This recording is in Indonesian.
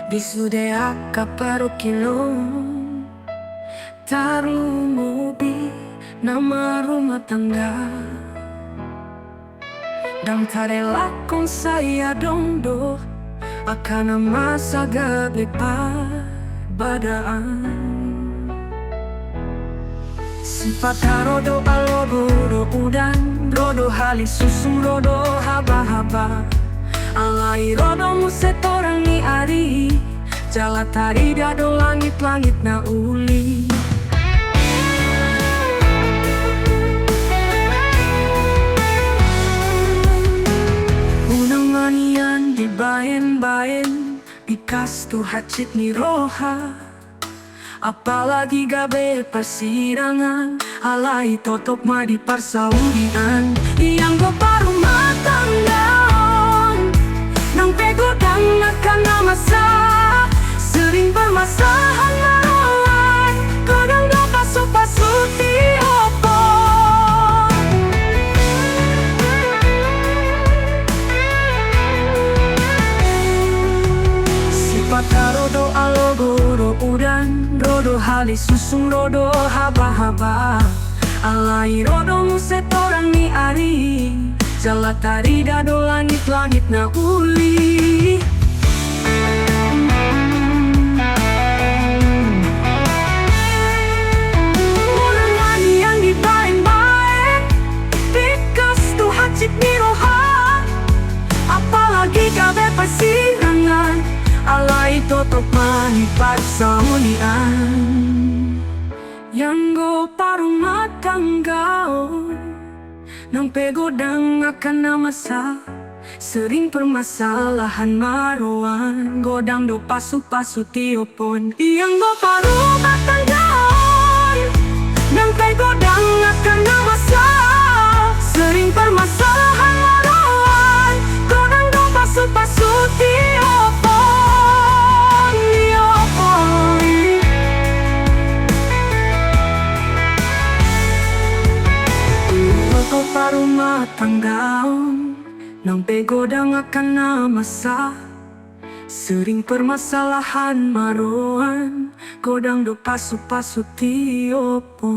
Bisudea kaparokilong Tarumubi nama rumah tangga Dan tarela kong saya dondo Akana masa gabi badaan Sifat rodo alodo udan Rodo halis susung rodo haba-haba Alai rodo musetorang ni ari Jala tari dado langit-langit na uli Unang manian di bayan-bayan Ikas tu hacit ni roha Apalagi gabe persidangan Alai totok ma di parsaudian Yang go baru matanggaon Nang pegodang nakana masa Sering bermasalahan lawan Kadang do pasu-pasuti opo Sifat rodo alogoro udan Rodo halis susung rodo haba-haba Alai rodo musetorang ni ari Jala tari dado langit-langit na uli Unang manian di bayan-bayan Tikas tu hacit ni roha Apalagi gabe persidangan Alai totok manipad sa ulian Yang go parang matanggaon Nang pegodang akan namasa Sering permasalahan maruan Godang do pasu-pasu tiopon Yang go parang matanggaon Nang pegodang akan namasa Sering permasalahan maruan Godang do pasu-pasu tiopon Kau parumah tanggaon Nang pegodang akan namasa Sering permasalahan maruan Godang do pasu-pasu tiopon